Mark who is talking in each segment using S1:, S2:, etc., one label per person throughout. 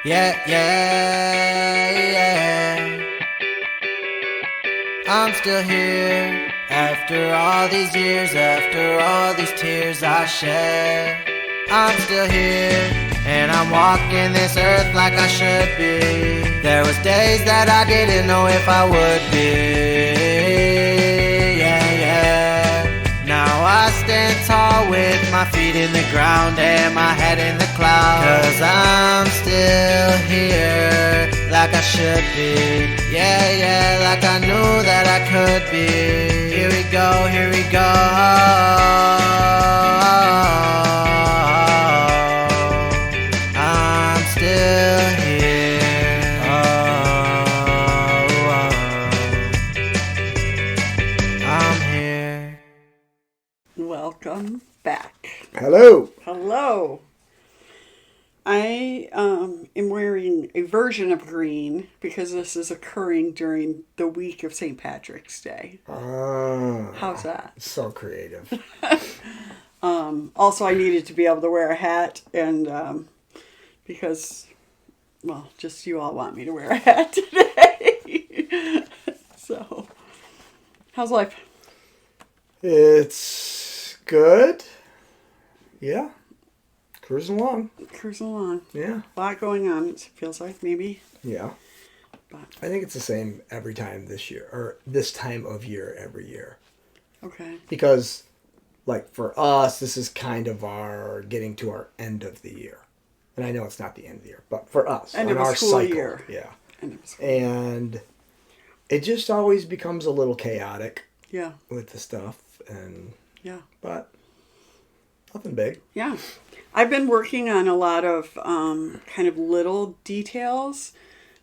S1: Yeah, yeah, yeah. I'm still here after all these years, after all these tears I shed. I'm still here and I'm walking this earth like I should be. There was days that I didn't know if I would be. Yeah, yeah. Now I stand tall with my feet in the ground and my head in the clouds. 'Cause I'm still here like I should be. Yeah, yeah, like I knew that I could be. Here we go, here we go. I'm still here. I'm here.
S2: Welcome back.
S3: Hello.
S2: Hello. I am wearing a version of green because this is occurring during the week of St. Patrick's Day. How's that?
S3: So creative.
S2: Also, I needed to be able to wear a hat and because, well, just you all want me to wear a hat today. So, how's life?
S3: It's good. Yeah. Cruising along.
S2: Cruising along.
S3: Yeah.
S2: A lot going on, it feels like, maybe.
S3: Yeah.
S2: But,
S3: I think it's the same every time this year, or this time of year every year.
S2: okay.
S3: Because, like, for us, this is kind of our getting to our end of the year. And I know it's not the end of the year, but for us,
S2: End
S3: on
S2: of a
S3: our
S2: school
S3: cycle.
S2: year.
S3: Yeah.
S2: End of school.
S3: And it just always becomes a little chaotic
S2: Yeah.
S3: with the stuff.
S2: Yeah.
S3: But nothing big.
S2: Yeah. I've been working on a lot of kind of little details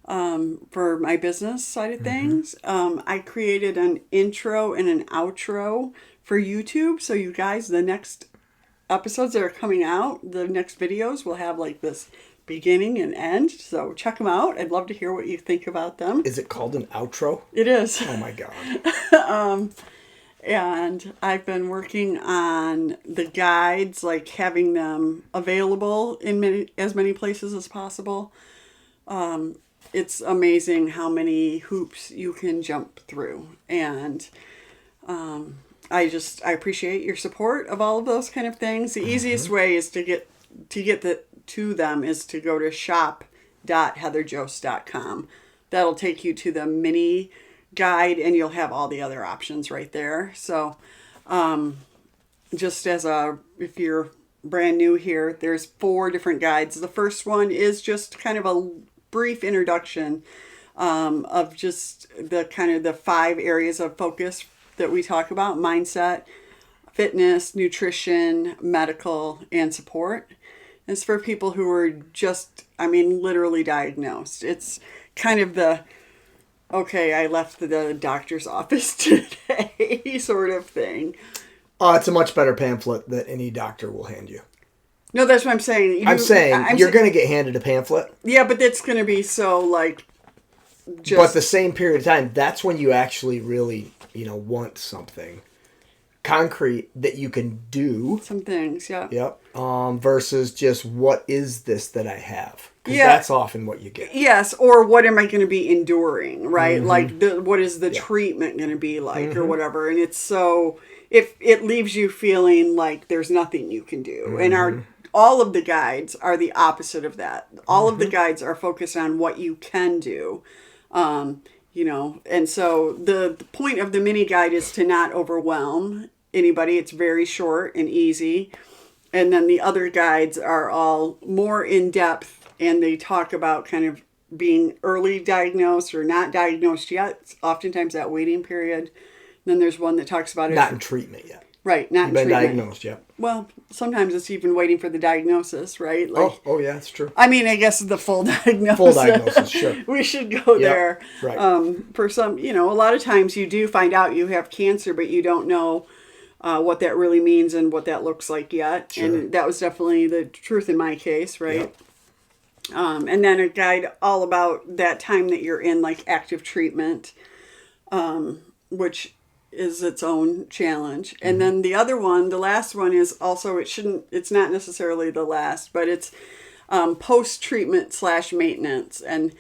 S2: for my business side of things. I created an intro and an outro for YouTube. So you guys, the next episodes that are coming out, the next videos will have like this beginning and end. So check them out. I'd love to hear what you think about them.
S3: Is it called an outro?
S2: It is.
S3: Oh my God.
S2: And I've been working on the guides, like having them available in as many places as possible. It's amazing how many hoops you can jump through. And I appreciate your support of all of those kind of things. The easiest way is to get to them is to go to shop.heatherjose.com. That'll take you to the mini guide and you'll have all the other options right there. So just if you're brand new here, there's 4 different guides. The first one is just kind of a brief introduction of just the 5 areas of focus that we talk about: mindset, fitness, nutrition, medical, and support. It's for people who are just, literally diagnosed. It's kind of okay, I left the doctor's office today sort of thing.
S3: It's a much better pamphlet that any doctor will hand you.
S2: No, that's what I'm saying.
S3: You're going to get handed a pamphlet.
S2: Yeah, but it's going to be so
S3: But the same period of time, that's when you actually really, want something concrete that you can do.
S2: Some things, yeah.
S3: Yep. Versus just, what is this that I have? Because
S2: Yeah.
S3: that's often what you get.
S2: Yes, or what am I going to be enduring, right? Like, what is the treatment going to be like, or whatever. And it's so, if it leaves you feeling like there's nothing you can do. And all of the guides are the opposite of that. All of the guides are focused on what you can do. And so the point of the mini guide is to not overwhelm anybody. It's very short and easy. And then the other guides are all more in depth, and they talk about kind of being early diagnosed or not diagnosed yet. It's oftentimes that waiting period. Then there's one that talks about it.
S3: Not in treatment yet.
S2: Right, not
S3: You've been
S2: in treatment.
S3: diagnosed yet.
S2: Well, sometimes it's even waiting for the diagnosis, right?
S3: Oh yeah, that's true.
S2: I guess the full diagnosis.
S3: Full diagnosis, sure.
S2: We should go there.
S3: Right.
S2: For some, a lot of times you do find out you have cancer, but you don't know what that really means and what that looks like yet.
S3: Sure.
S2: And that was definitely the truth in my case, right?
S3: Yep.
S2: And then a guide all about that time that you're in active treatment, which is its own challenge. And then the other one, the last one is also, it's not necessarily the last, but it's post-treatment / maintenance. And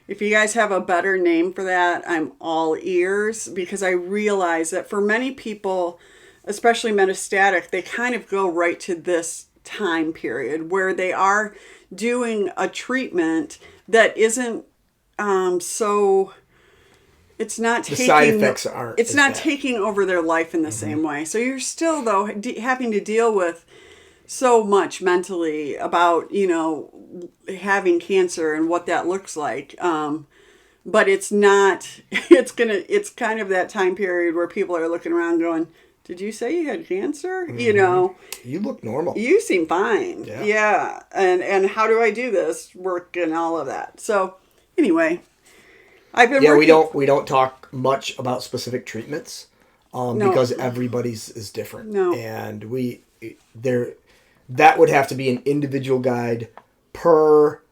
S2: if you guys have a better name for that, I'm all ears, because I realize that for many people, especially metastatic, they kind of go right to this time period where they are doing a treatment that isn't so it's not
S3: The
S2: taking
S3: side effects aren't.
S2: it's not taking over their life in the same way. So you're still though having to deal with so much mentally about having cancer and what that looks like. But it's not. It's kind of that time period where people are looking around going, "Did you say you had cancer?"
S3: You look normal.
S2: You seem fine. Yeah. And how do I do this work and all of that? So anyway, I've been working.
S3: We don't talk much about specific treatments because everybody's is different.
S2: No.
S3: And that would have to be an individual guide per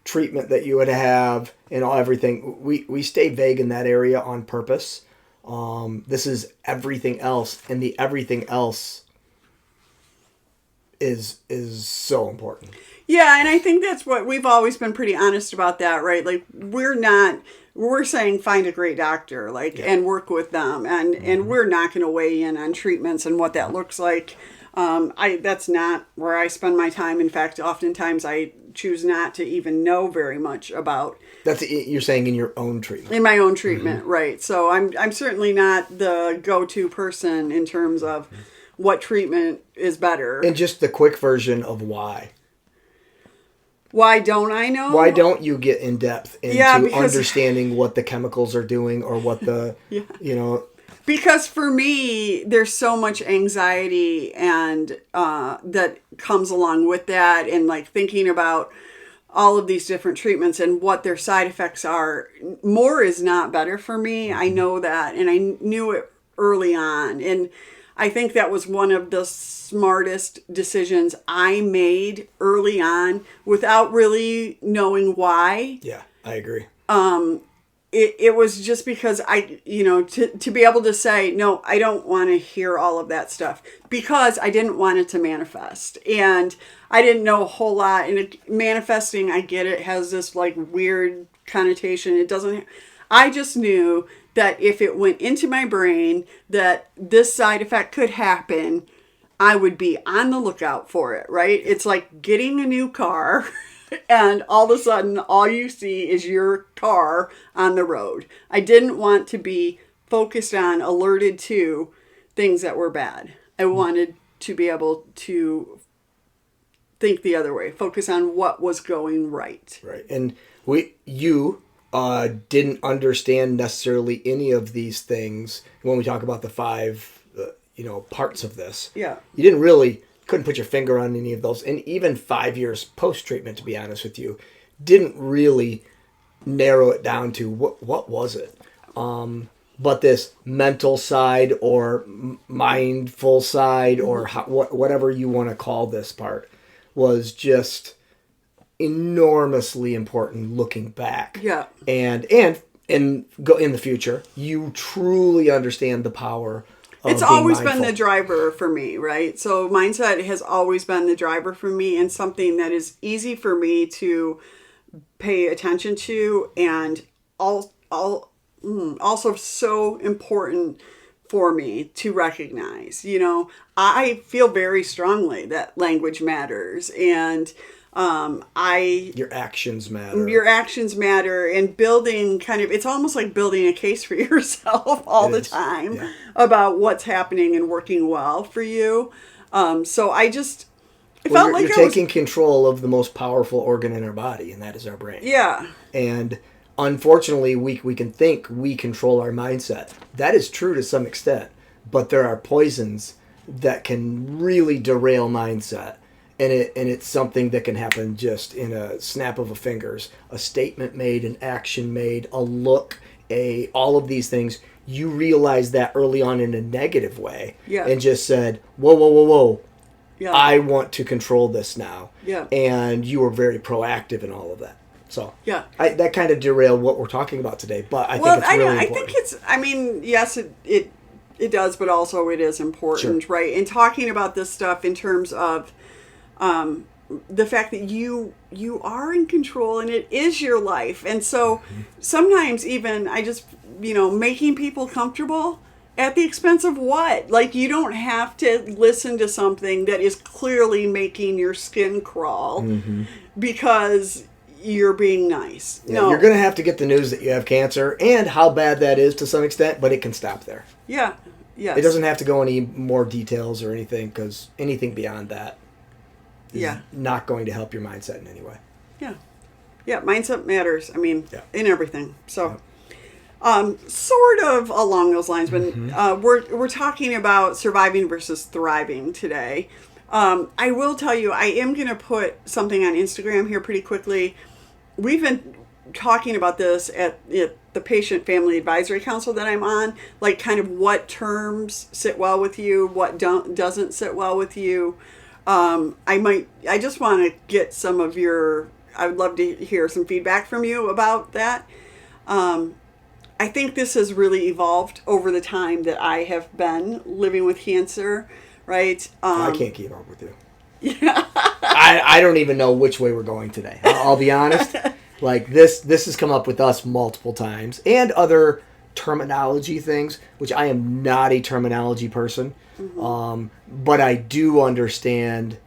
S3: treatment that you would have and everything. We stay vague in that area on purpose. This is everything else, and the everything else is so important.
S2: Yeah, and I think that's what we've always been pretty honest about that, right? Like we're saying find a great doctor, and work with them, and we're not going to weigh in on treatments and what that looks like. That's not where I spend my time. In fact, oftentimes I choose not to even know very much about.
S3: You're saying in your own treatment.
S2: In my own treatment, right. So I'm certainly not the go-to person in terms of what treatment is better.
S3: And just the quick version of why.
S2: Why don't I know?
S3: Why don't you get in depth into understanding what the chemicals are doing or what the,
S2: Because for me, there's so much anxiety and that comes along with that, and thinking about all of these different treatments and what their side effects are. More is not better for me. I know that, and I knew it early on. And I think that was one of the smartest decisions I made early on without really knowing why.
S3: Yeah, I agree.
S2: It was just because to be able to say, no, I don't want to hear all of that stuff, because I didn't want it to manifest. And I didn't know a whole lot. And manifesting, I get it, has this weird connotation. It doesn't. I just knew that if it went into my brain that this side effect could happen, I would be on the lookout for it, right? It's like getting a new car. And all of a sudden, all you see is your car on the road. I didn't want to be focused on, alerted to things that were bad. I wanted to be able to think the other way, focus on what was going right.
S3: Right. And you didn't understand necessarily any of these things when we talk about the 5, parts of this.
S2: Yeah.
S3: You couldn't put your finger on any of those. And even 5 years post-treatment, to be honest with you, didn't really narrow it down to what was it. But this mental side or mindful side or whatever you want to call this part was just enormously important looking back.
S2: Yeah.
S3: And go in the future, you truly understand the power.
S2: It's always been the driver for me, right? So mindset has always been the driver for me, and something that is easy for me to pay attention to, and also so important for me to recognize. I feel very strongly that language matters, and your actions matter, and building it's almost like building a case for yourself all the time about what's happening and working well for you. So I just felt like
S3: you're taking control of the most powerful organ in our body, and that is our brain.
S2: Yeah.
S3: And unfortunately, we can think we control our mindset. That is true to some extent, but there are poisons that can really derail mindset. And it's something that can happen just in a snap of a fingers. A statement made, an action made, a look, all of these things. You realize that early on in a negative way, and just said, "Whoa! Yeah. I want to control this now."
S2: Yeah.
S3: And you were very proactive in all of that. So
S2: yeah,
S3: that kind of derailed what we're talking about today. But I think it's really important. I think
S2: it's. I mean, yes, it does, but also it is important,
S3: sure.
S2: right? And talking about this stuff in terms of the fact that you are in control and it is your life. And so sometimes even I just, making people comfortable at the expense of what? Like, you don't have to listen to something that is clearly making your skin crawl because you're being nice.
S3: Yeah,
S2: no.
S3: You're going to have to get the news that you have cancer and how bad that is to some extent, but it can stop there.
S2: Yeah. Yes.
S3: It doesn't have to go any more details or anything, because anything beyond that is not going to help your mindset in any way.
S2: Yeah. Yeah, mindset matters. I mean, in everything. So, sort of along those lines, but we're talking about surviving versus thriving today. I will tell you, I am going to put something on Instagram here pretty quickly. We've been talking about this at the Patient Family Advisory Council that I'm on, like kind of what terms sit well with you, what doesn't sit well with you. I just want to get some of I would love to hear some feedback from you about that. I think this has really evolved over the time that I have been living with cancer, right?
S3: I can't keep up with you. Yeah. I don't even know which way we're going today. I'll be honest. Like, this has come up with us multiple times, and other terminology things, which I am not a terminology person. But I do understand,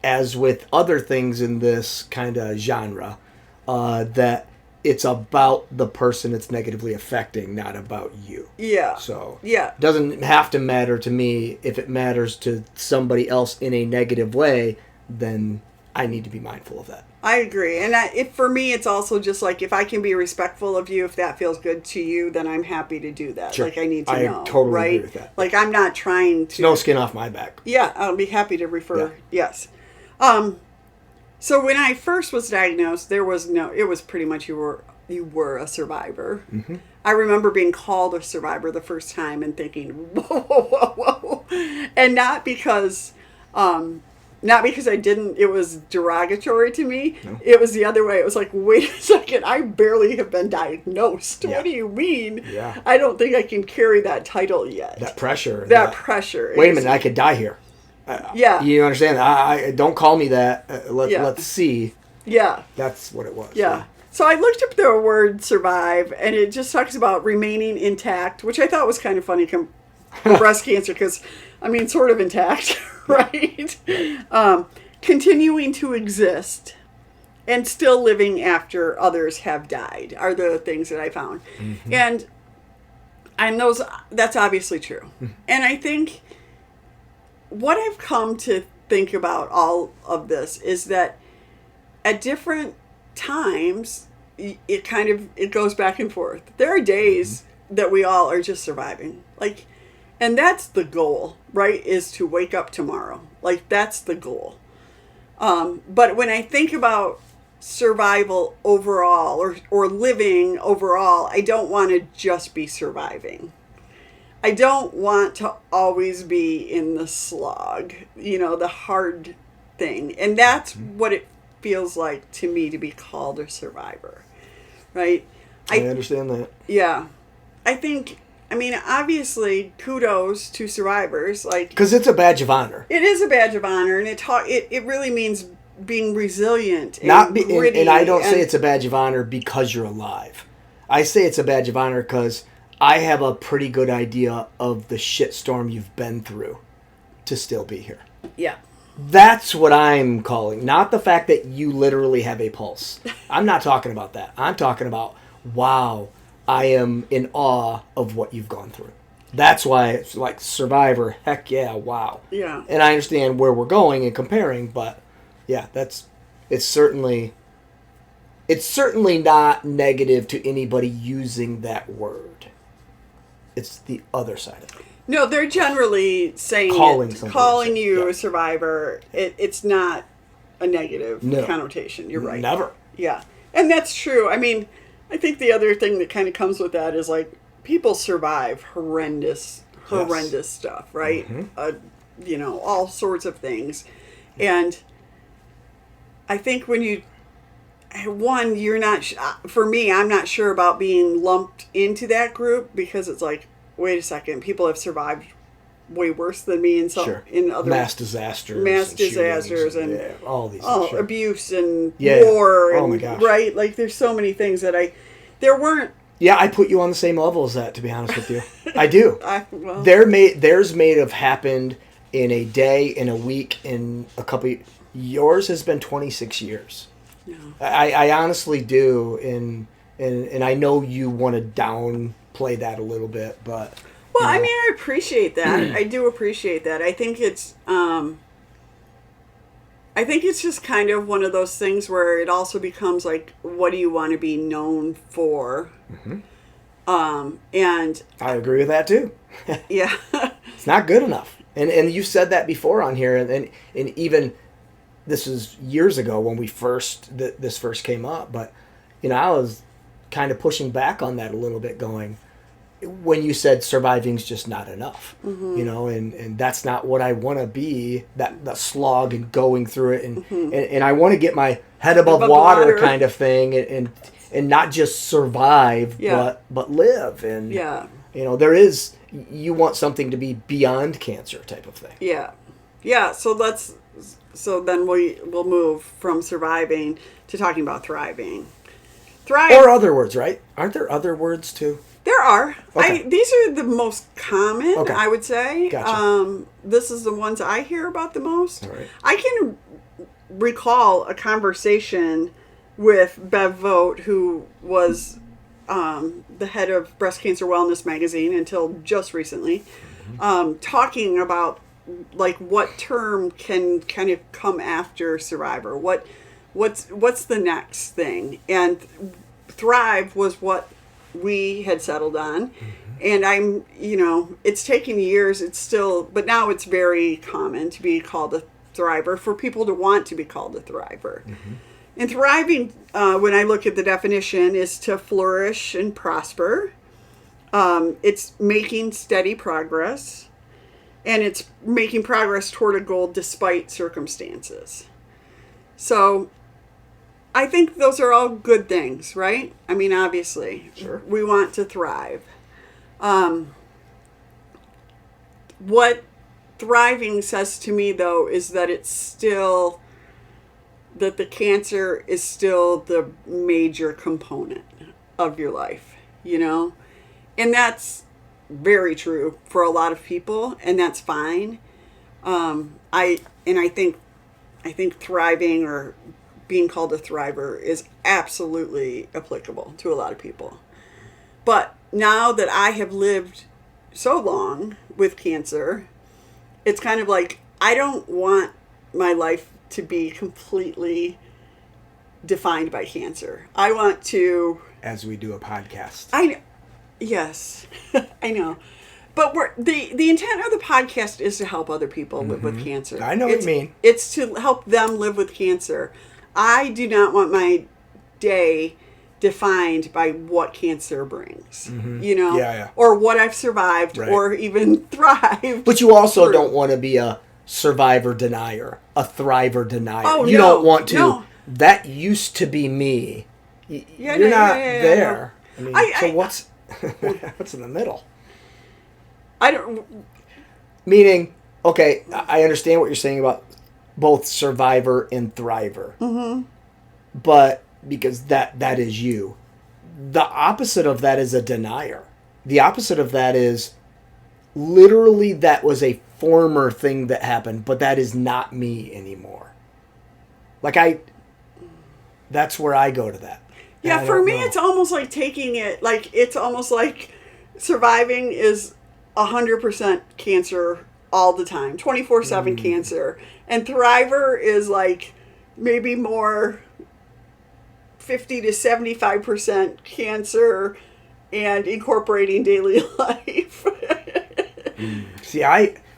S3: as with other things in this kind of genre, that it's about the person it's negatively affecting, not about you.
S2: Yeah.
S3: So
S2: it
S3: doesn't have to matter to me. If it matters to somebody else in a negative way, then I need to be mindful of that.
S2: I agree. And for me, it's also just like, if I can be respectful of you, if that feels good to you, then I'm happy to do that.
S3: Sure.
S2: Like, I need to know.
S3: I totally
S2: right?
S3: agree with that.
S2: Like, I'm not trying to...
S3: It's no skin off my back.
S2: Yeah, I'll be happy to refer.
S3: Yeah.
S2: Yes. So when I first was diagnosed, it was pretty much you were a survivor. I remember being called a survivor the first time and thinking, whoa, whoa, whoa, whoa. And not because I didn't, it was derogatory to me. No. It was the other way. It was like, wait a second, I barely have been diagnosed. Yeah. What do you mean? Yeah. I don't think I can carry that title yet.
S3: That pressure.
S2: Pressure.
S3: Wait a minute, I could die here. You understand? I don't call me that. Let's see. Yeah. That's what it was.
S2: Yeah. So I looked up the word survive, and it just talks about remaining intact, which I thought was kind of funny for breast cancer, because, I mean, sort of intact, right? Continuing to exist and still living after others have died are the things that I found. And that's obviously true. And I think what I've come to think about all of this is that at different times, it goes back and forth. There are days that we all are just surviving. Like, and that's the goal, right? Is to wake up tomorrow. Like, that's the goal. But when I think about survival overall or living overall, I don't want to just be surviving. I don't want to always be in the slog, the hard thing. And that's what it feels like to me to be called a survivor, right?
S3: I understand that.
S2: Yeah. Obviously, kudos to survivors.
S3: Because it's a badge of honor.
S2: It is a badge of honor, and it really means being resilient and gritty.
S3: And I don't say it's a badge of honor because you're alive. I say it's a badge of honor because I have a pretty good idea of the shitstorm you've been through to still be here. Yeah. That's what I'm calling. Not the fact that you literally have a pulse. I'm not talking about that. I'm talking about, wow, I am in awe of what you've gone through. That's why it's like survivor. Heck yeah, wow. Yeah. And I understand where we're going and comparing, but yeah, it's certainly not negative to anybody using that word. It's the other side of it.
S2: No, they're generally saying calling you a survivor. It's not a negative connotation. You're right.
S3: Never.
S2: Yeah. And that's true. I mean, I think the other thing that kind of comes with that is, like, people survive horrendous stuff, right? All sorts of things. And I think when you're not, for me, I'm not sure about being lumped into that group, because it's like, wait a second, people have survived way worse than me in some in other
S3: mass disasters,
S2: and
S3: all these
S2: abuse and
S3: Yeah.
S2: war
S3: Oh
S2: and
S3: my gosh.
S2: right, like there's so many things that there weren't.
S3: Yeah, I put you on the same level as that, to be honest with you. I do.
S2: Well,
S3: Theirs may have happened in a day, in a week, in a couple. Yours has been 26 years.
S2: no.
S3: I honestly do, and I know you want to downplay that a little bit, but
S2: Well, I mean, I appreciate that. I do appreciate that. I think it's just kind of one of those things where it also becomes like, what do you want to be known for? And
S3: I agree with that too.
S2: yeah,
S3: It's not good enough, and you said that before on here, and even this is years ago when this first came up, but I was kind of pushing back on that a little bit, going, when you said surviving's just not enough, and that's not what I want to be, that slog and going through it, and I want to get my head above water kind of thing, and not just survive, but live, and you want something to be beyond cancer type of thing.
S2: yeah. So then we'll move from surviving to talking about thriving.
S3: Or other words, right? Aren't there other words too?
S2: There are.
S3: Okay.
S2: These are the most common,
S3: Okay.
S2: I would say.
S3: Gotcha.
S2: This is the ones I hear about the most.
S3: All right.
S2: I can recall a conversation with Bev Vogt, who was the head of Breast Cancer Wellness magazine until just recently, talking about like what term can kind of come after survivor. What's the next thing? And thrive was what we had settled on. And I'm, it's taken years. It's still, but now it's very common to be called a thriver, for people to want to be called a thriver. And thriving, when I look at the definition, is to flourish and prosper. It's making steady progress. And it's making progress toward a goal despite circumstances. So I think those are all good things, right? I mean, obviously,
S3: Sure.
S2: We want to thrive. What thriving says to me, though, is that that the cancer is still the major component of your life, And that's very true for a lot of people, and that's fine. I think thriving, or being called a thriver, is absolutely applicable to a lot of people. But now that I have lived so long with cancer, it's kind of like, I don't want my life to be completely defined by cancer. I want to...
S3: As we do a podcast.
S2: Yes, I know. But the intent of the podcast is to help other people live with cancer.
S3: I know what you mean.
S2: It's to help them live with cancer. I do not want my day defined by what cancer brings, or what I've survived,
S3: Right.
S2: or even thrived.
S3: But you also
S2: through.
S3: don't want to be a survivor denier, a thriver denier.
S2: Oh,
S3: you
S2: no,
S3: don't want to.
S2: no.
S3: That used to be me. You're not there.
S2: no.
S3: I mean, so what's what's in the middle?
S2: I don't.
S3: Meaning, okay, I understand what you're saying about both survivor and thriver. But because that is you. The opposite of that is a denier. The opposite of that is literally that was a former thing that happened, but that is not me anymore. That's where I go to that.
S2: Yeah, for me, it's almost like taking it, it's almost like surviving is 100% cancer all the time, 24/7 cancer. And thriver is like maybe more 50 to 75% cancer and incorporating daily life.
S3: See,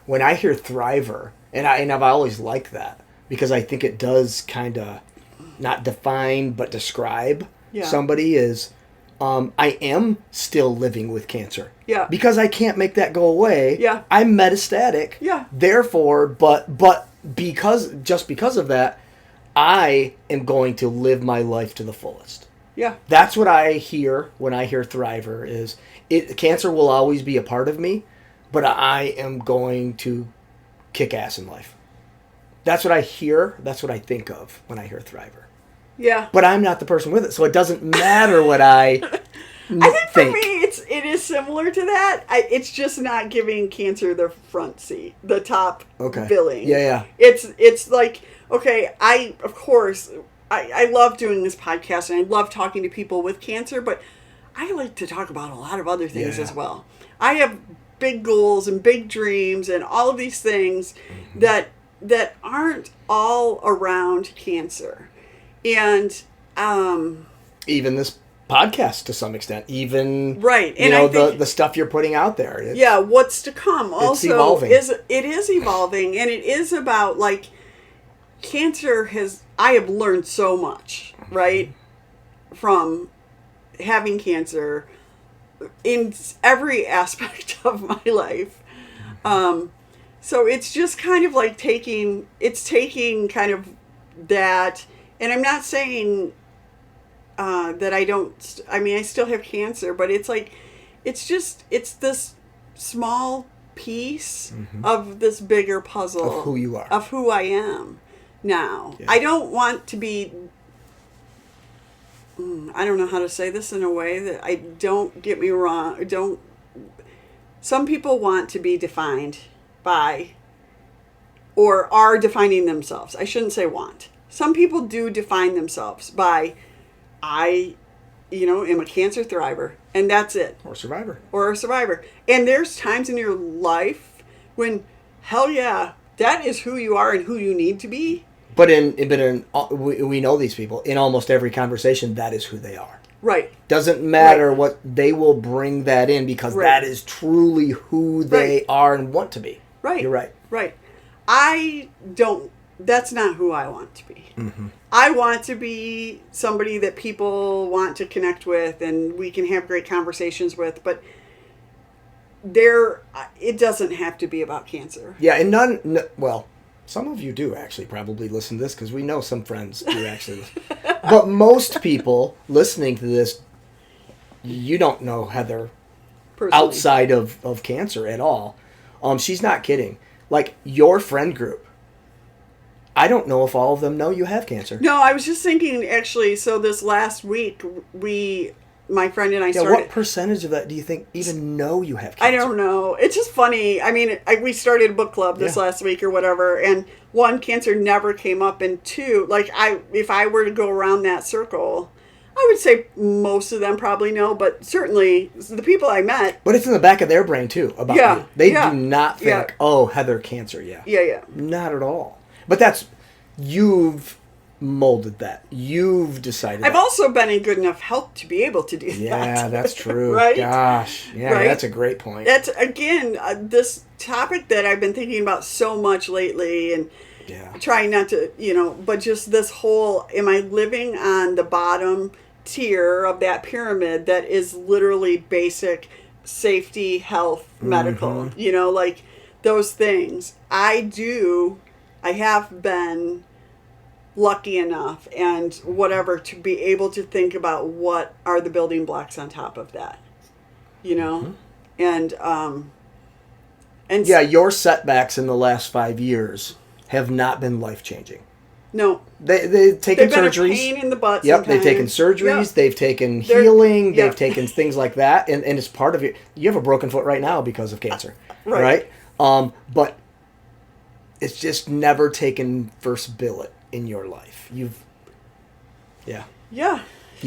S3: when I hear thriver, and I've always liked that, because I think it does kind of not define but describe somebody, is I am still living with cancer.
S2: Yeah.
S3: Because I can't make that go away.
S2: Yeah.
S3: I'm metastatic.
S2: Yeah.
S3: Therefore, but because of that, I am going to live my life to the fullest.
S2: Yeah.
S3: That's what I hear when I hear thriver, is cancer will always be a part of me, but I am going to kick ass in life. That's what I hear. That's what I think of when I hear thriver.
S2: Yeah.
S3: But I'm not the person with it, so it doesn't matter what I
S2: think for me, it is similar to that. It's just not giving cancer the front seat, the top billing.
S3: Yeah.
S2: It's like, okay, of course, I love doing this podcast and I love talking to people with cancer, but I like to talk about a lot of other things as well. I have big goals and big dreams and all of these things that aren't all around cancer. And
S3: even this podcast to some extent, even
S2: right,
S3: and
S2: I think,
S3: the stuff you're putting out there.
S2: What's to come also
S3: it's evolving.
S2: It is evolving, and it is about like cancer I have learned so much, right, from having cancer in every aspect of my life. So it's just kind of like taking kind of that. And I'm not saying that I still have cancer, but it's like, it's this small piece of this bigger puzzle
S3: of who you are,
S2: of who I am now.
S3: Yeah.
S2: I don't want to be, I don't know how to say this in a way that don't get me wrong. Some people want to be defined by, or are defining themselves. I shouldn't say want. Some people do define themselves by, I am a cancer thriver, and that's it.
S3: or survivor.
S2: And there's times in your life when, hell yeah, that is who you are and who you need to be.
S3: But we know these people. In almost every conversation, that is who they are.
S2: Right.
S3: Doesn't matter what, they will bring that in because that is truly who they are and want to be.
S2: Right.
S3: You're right.
S2: Right. That's not who I want to be.
S3: Mm-hmm.
S2: I want to be somebody that people want to connect with and we can have great conversations with, but it doesn't have to be about cancer.
S3: Yeah, and some of you do actually probably listen to this because we know some friends do actually listen. But most people listening to this, you don't know Heather personally, outside of cancer at all. She's not kidding. Like, your friend group, I don't know if all of them know you have cancer.
S2: No, I was just thinking, actually, so this last week, my friend and I started...
S3: what percentage of that do you think even know you have cancer?
S2: I don't know. It's just funny. I mean, we started a book club this last week or whatever, and one, cancer never came up, and two, like, if I were to go around that circle, I would say most of them probably know, but certainly the people I met...
S3: But it's in the back of their brain, too, about you. They do not think, oh, Heather, cancer,
S2: Yeah.
S3: Not at all. But you've molded that. You've decided
S2: I've also been in good enough health to be able to do that.
S3: Yeah, that's true.
S2: Right?
S3: Gosh. Yeah,
S2: right?
S3: That's a great point.
S2: That's, again, this topic that I've been thinking about so much lately and trying not to, but just this whole, am I living on the bottom tier of that pyramid that is literally basic safety, health, medical, like those things. I have been lucky enough and whatever to be able to think about what are the building blocks on top of that, and
S3: your setbacks in the last 5 years have not been life-changing.
S2: No.
S3: They've taken
S2: been
S3: surgeries.
S2: A pain in the butt
S3: Yep, they've taken surgeries, they've taken healing, they've taken things like that, and it's part of you. You have a broken foot right now because of cancer, right? But it's just never taken first billet in your life. You've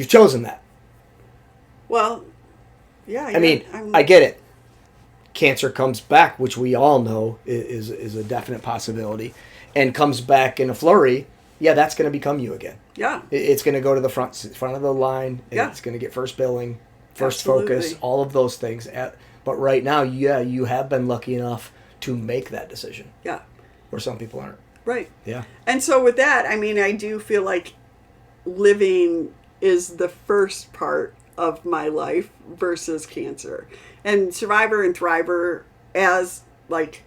S3: chosen that.
S2: Well,
S3: I get it. Cancer comes back, which we all know is a definite possibility, and comes back in a flurry. Yeah, that's going to become you again.
S2: Yeah.
S3: It's going to go to the front of the line. And it's going to get first billing, first focus, all of those things. But right now, you have been lucky enough to make that decision.
S2: Yeah.
S3: Where some people aren't.
S2: Right.
S3: Yeah.
S2: And so with that, I do feel like living is the first part of my life versus cancer. And survivor and thriver as like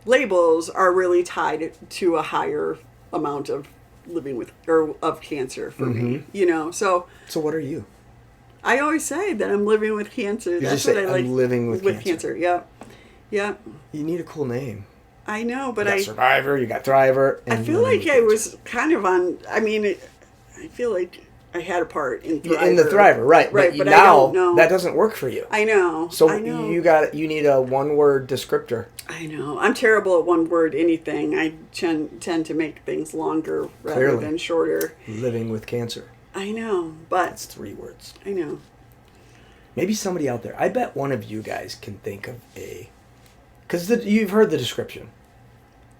S2: labels are really tied to a higher amount of living with or of cancer for me. So
S3: what are you?
S2: I always say that I'm living with cancer. That's what I like.
S3: I'm living with cancer.
S2: Yeah. Yeah.
S3: You need a cool name.
S2: I know, but
S3: You got Survivor, you got Thriver.
S2: I feel like I was kind of on. I mean, I feel like I had a part in Thriver.
S3: In the Thriver, right?
S2: Right, but
S3: now
S2: I don't know.
S3: that doesn't work for you.
S2: I know.
S3: So
S2: I know.
S3: you need a one-word descriptor.
S2: I know. I'm terrible at one word anything. I tend to make things longer rather than shorter.
S3: Living with cancer.
S2: I know, but
S3: That's 3 words.
S2: I know.
S3: Maybe somebody out there. I bet one of you guys can think of a. Because you've heard the description.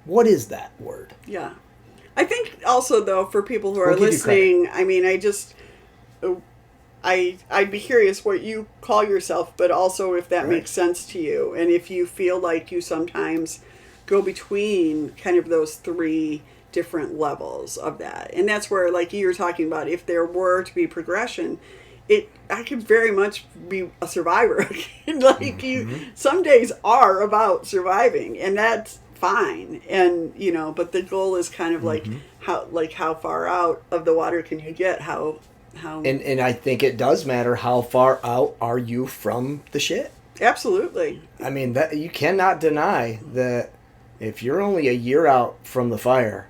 S3: What is that word?
S2: Yeah. I think also, though, for people who are
S3: We'll give you
S2: listening, I mean, I'd be curious what you call yourself, but also if that makes sense to you. And if you feel like you sometimes go between kind of those 3 different levels of that. And that's where, like you were talking about, if there were to be progression, I could very much be a survivor. Some days are about surviving, and that's fine. And but the goal is kind of like how far out of the water can you get? How
S3: And I think it does matter how far out are you from the shit.
S2: Absolutely.
S3: I mean, that you cannot deny that if you're only a year out from the fire,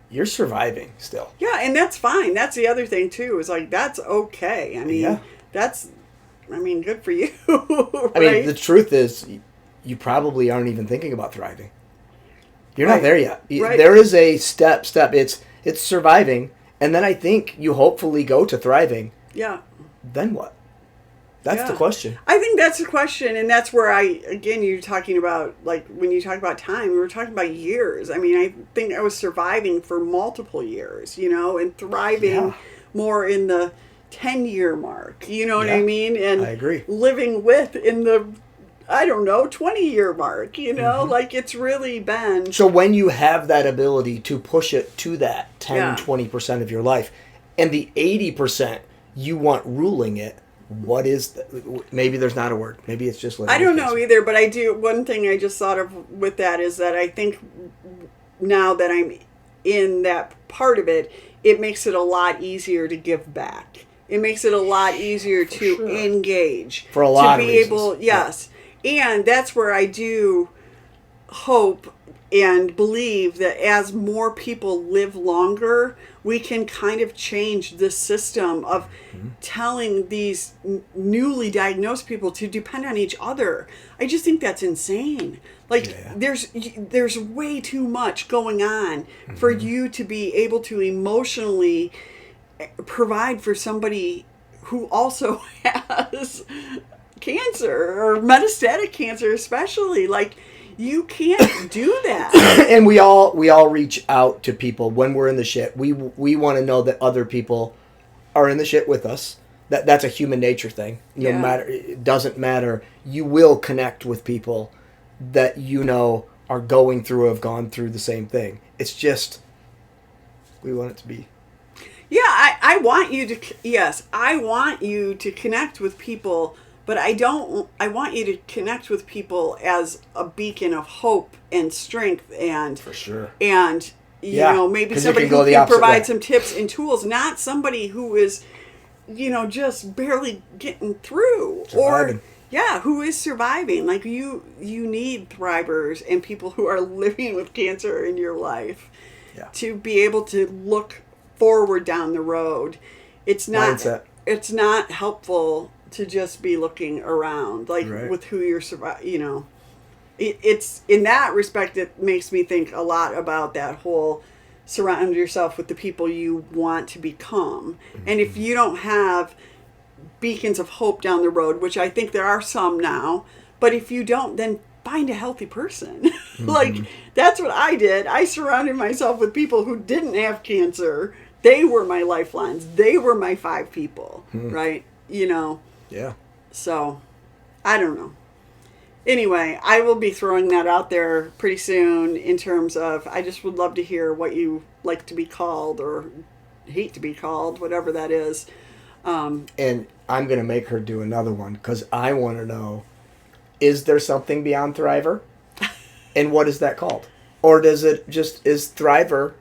S3: you're surviving still.
S2: Yeah, and that's fine. That's the other thing too. Is like that's okay. I mean, good for you. Right?
S3: I mean, the truth is, you probably aren't even thinking about thriving. You're not there yet.
S2: Right.
S3: There is a step. It's surviving, and then I think you hopefully go to thriving.
S2: Yeah.
S3: Then what? That's the question.
S2: I think that's the question, and that's where you're talking about, like, when you talk about time, we were talking about years. I mean, I think I was surviving for multiple years, and thriving more in the 10-year mark, you know what I mean? And
S3: I agree.
S2: Living with in the, 20-year mark, like it's really been.
S3: So when you have that ability to push it to that 10, 20% of your life, and the 80% you want ruling it, what is maybe there's not a word. Maybe it's just
S2: I don't know either, but I do. One thing I just thought of with that is that I think now that I'm in that part of it, it makes it a lot easier to give back. It makes it a lot easier to engage.
S3: For a lot
S2: to
S3: of
S2: be
S3: reasons.
S2: able, yes. And that's where I do hope and believe that as more people live longer, we can kind of change the system of telling these newly diagnosed people to depend on each other. I just think that's insane. Like there's way too much going on for you to be able to emotionally provide for somebody who also has cancer or metastatic cancer, especially. Like, you can't do that.
S3: And we all reach out to people when we're in the shit. We want to know that other people are in the shit with us. That's a human nature thing. No matter, it doesn't matter. You will connect with people that are going through, have gone through the same thing. It's just we want it to be.
S2: Yeah, I want you to. Yes, I want you to connect with people. But I want you to connect with people as a beacon of hope and strength and
S3: for sure.
S2: And maybe somebody who can provide some tips and tools, not somebody who is, just barely getting through
S3: Surviving.
S2: Or who is surviving. Like you need thrivers and people who are living with cancer in your life to be able to look forward down the road. It's not
S3: Mindset.
S2: It's not helpful to just be looking around, like with who you're surviving. It's in that respect, it makes me think a lot about that whole surround yourself with the people you want to become. And if you don't have beacons of hope down the road, which I think there are some now, but if you don't, then find a healthy person. Like, that's what I did. I surrounded myself with people who didn't have cancer. They were my lifelines. They were my 5 people, right?
S3: Yeah.
S2: So, I don't know. Anyway, I will be throwing that out there pretty soon in terms of, I just would love to hear what you like to be called or hate to be called, whatever that is.
S3: And I'm going to make her do another one because I want to know, is there something beyond Thriver? And what is that called? Or does it just, is Thriver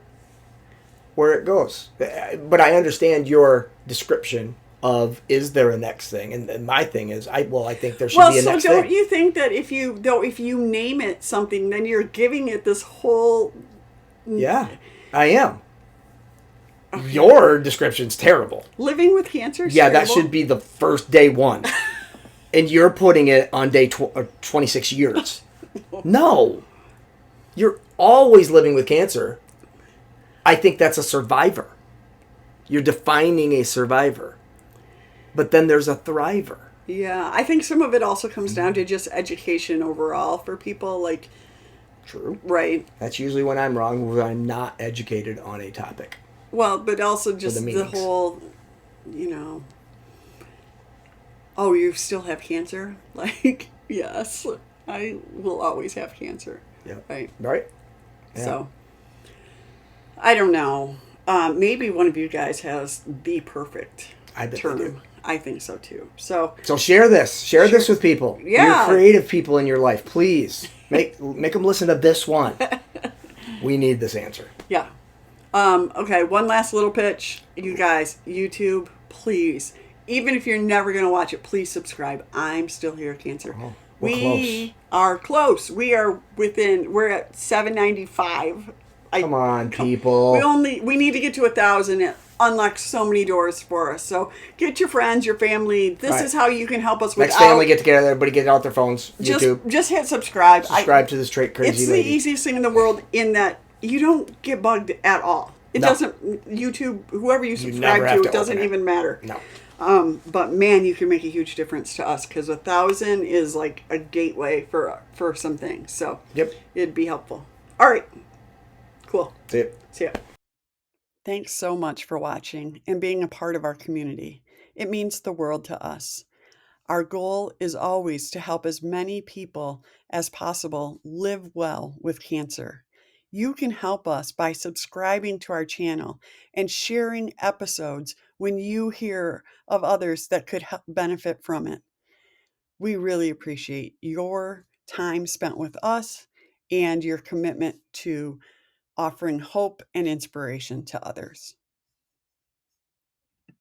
S3: where it goes? But I understand your description of is there a next thing? And my thing is, I think there should
S2: Well,
S3: be a
S2: so
S3: next
S2: don't
S3: thing.
S2: you think that if you name it something, then you're giving it this whole
S3: Yeah, I am. Your description's terrible.
S2: living with cancer? Is
S3: Yeah, that
S2: terrible?
S3: should be the first day one. And you're putting it on day 26 years. No. You're always living with cancer. I think that's a survivor. You're defining a survivor. But then there's a thriver.
S2: Yeah, I think some of it also comes down to just education overall for people. Like,
S3: True.
S2: right.
S3: That's usually when I'm wrong, when I'm not educated on a topic.
S2: Well, but also just the
S3: meanings.
S2: whole, oh, you still have cancer? Like, yes, I will always have cancer.
S3: Yeah.
S2: Right.
S3: Right? Yeah.
S2: So, I don't know. Maybe one of you guys has the perfect
S3: I bet they
S2: term.
S3: do.
S2: I think so too. So
S3: share this. Share this with people.
S2: Yeah.
S3: Your creative people in your life. Please make them listen to this one. We need this answer.
S2: yeah. Okay, one last little pitch. You guys, YouTube, please. Even if you're never going to watch it, please subscribe. I'm Still Here, Cancer.
S3: Oh,
S2: we are close. We're at 795.
S3: Come on, people.
S2: We need to get to 1,000. It unlocks so many doors for us. So get your friends, your family. This
S3: Right.
S2: is how you can help us.
S3: Next family get together. Everybody get out their phones. YouTube.
S2: Just hit subscribe.
S3: Subscribe to this crazy
S2: It's
S3: lady.
S2: the easiest thing in the world in that you don't get bugged at all. It
S3: No.
S2: doesn't. YouTube, whoever you
S3: never
S2: subscribe
S3: have
S2: to,
S3: to
S2: it doesn't
S3: open it.
S2: even matter.
S3: No.
S2: But man, you can make a huge difference to us because 1,000 is like a gateway for some things. So
S3: Yep.
S2: it'd be helpful. All right. Cool.
S3: That's it.
S2: See ya. Thanks so much for watching and being a part of our community. It means the world to us. Our goal is always to help as many people as possible live well with cancer. You can help us by subscribing to our channel and sharing episodes when you hear of others that could benefit from it. We really appreciate your time spent with us and your commitment to offering hope and inspiration to others.